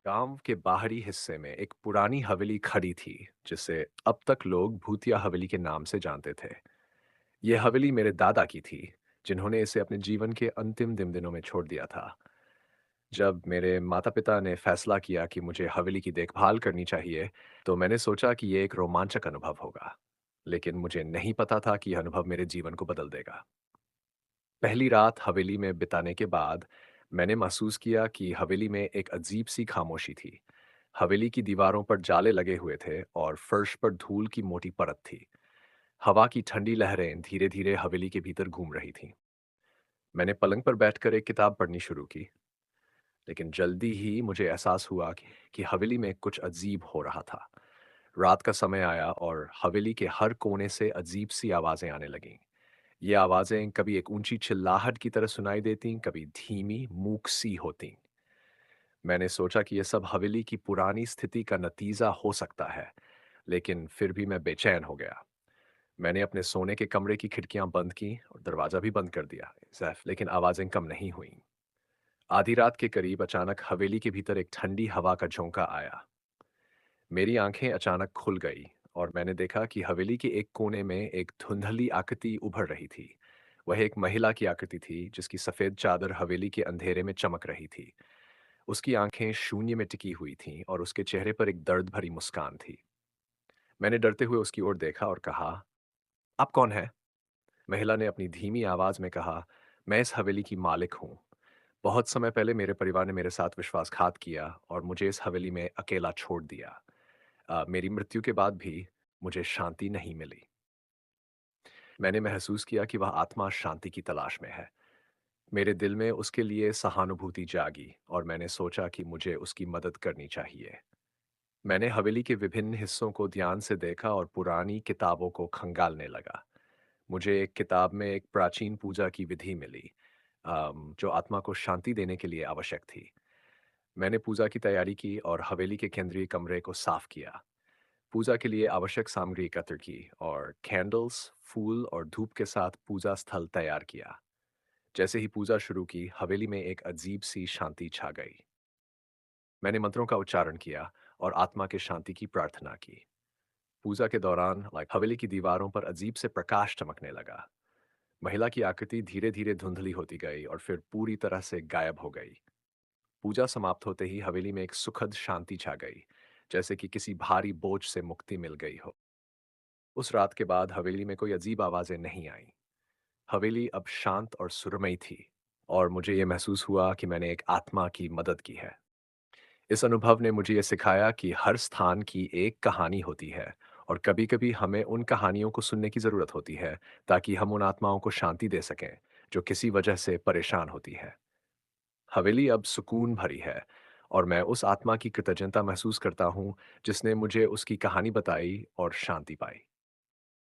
गांव के बाहरी हिस्से में एक पुरानी हवेली खड़ी थी, जिसे अब तक लोग भूतिया हवेली के नाम से जानते थे। यह हवेली मेरे दादा की थी, जिन्होंने इसे अपने जीवन के अंतिम दिनों में छोड़ दिया था। जब मेरे माता पिता ने फैसला किया कि मुझे हवेली की देखभाल करनी चाहिए, तो मैंने सोचा कि यह एक रोमांचक अनुभव होगा। लेकिन मुझे नहीं पता था कि यह अनुभव मेरे जीवन को बदल देगा। पहली रात हवेली में बिताने के बाद मैंने महसूस किया कि हवेली में एक अजीब सी खामोशी थी। हवेली की दीवारों पर जाले लगे हुए थे और फर्श पर धूल की मोटी परत थी। हवा की ठंडी लहरें धीरे धीरे हवेली के भीतर घूम रही थीं। मैंने पलंग पर बैठकर एक किताब पढ़नी शुरू की, लेकिन जल्दी ही मुझे एहसास हुआ कि हवेली में कुछ अजीब हो रहा था। रात का समय आया और हवेली के हर कोने से अजीब सी आवाजें आने लगीं। ये आवाजें कभी एक ऊंची चिल्लाहट की तरह सुनाई देती, कभी धीमी मूक सी होती। मैंने सोचा कि यह सब हवेली की पुरानी स्थिति का नतीजा हो सकता है, लेकिन फिर भी मैं बेचैन हो गया। मैंने अपने सोने के कमरे की खिड़कियां बंद की और दरवाजा भी बंद कर दिया, लेकिन आवाजें कम नहीं हुईं। आधी रात के करीब अचानक हवेली के भीतर एक ठंडी हवा का झोंका आया। मेरी आंखें अचानक खुल गई और मैंने देखा कि हवेली के एक कोने में एक धुंधली आकृति उभर रही थी। वह एक महिला की आकृति थी, जिसकी सफेद चादर हवेली के अंधेरे में चमक रही थी। उसकी आंखें शून्य में टिकी हुई थीं और उसके चेहरे पर एक दर्द भरी मुस्कान थी। मैंने डरते हुए उसकी ओर देखा और कहा, आप कौन हैं? महिला ने अपनी धीमी आवाज में कहा, मैं इस हवेली की मालिक हूँ। बहुत समय पहले मेरे परिवार ने मेरे साथ विश्वासघात किया और मुझे इस हवेली में अकेला छोड़ दिया। मेरी मृत्यु के बाद भी मुझे शांति नहीं मिली। मैंने महसूस किया कि वह आत्मा शांति की तलाश में है। मेरे दिल में उसके लिए सहानुभूति जागी और मैंने सोचा कि मुझे उसकी मदद करनी चाहिए। मैंने हवेली के विभिन्न हिस्सों को ध्यान से देखा और पुरानी किताबों को खंगालने लगा। मुझे एक किताब में एक प्राचीन पूजा की विधि मिली, जो आत्मा को शांति देने के लिए आवश्यक थी। मैंने पूजा की तैयारी की और हवेली के केंद्रीय कमरे को साफ किया। पूजा के लिए आवश्यक सामग्री एकत्र की और कैंडल्स, फूल और धूप के साथ पूजा स्थल तैयार किया। जैसे ही पूजा शुरू की, हवेली में एक अजीब सी शांति छा गई। मैंने मंत्रों का उच्चारण किया और आत्मा के शांति की प्रार्थना की। पूजा के दौरान हवेली की दीवारों पर अजीब से प्रकाश चमकने लगा। महिला की आकृति धीरे धीरे धुंधली होती गई और फिर पूरी तरह से गायब हो गई। पूजा समाप्त होते ही हवेली में एक सुखद शांति छा गई, जैसे कि किसी भारी बोझ से मुक्ति मिल गई हो। उस रात के बाद हवेली में कोई अजीब आवाजें नहीं आईं। हवेली अब शांत और सुरमई थी और मुझे ये महसूस हुआ कि मैंने एक आत्मा की मदद की है। इस अनुभव ने मुझे ये सिखाया कि हर स्थान की एक कहानी होती है और कभी-कभी हमें उन कहानियों को सुनने की ज़रूरत होती है, ताकि हम उन आत्माओं को शांति दे सकें, जो किसी वजह से परेशान होती है। हवेली अब सुकून भरी है और मैं उस आत्मा की कृतज्ञता महसूस करता हूँ, जिसने मुझे उसकी कहानी बताई और शांति पाई।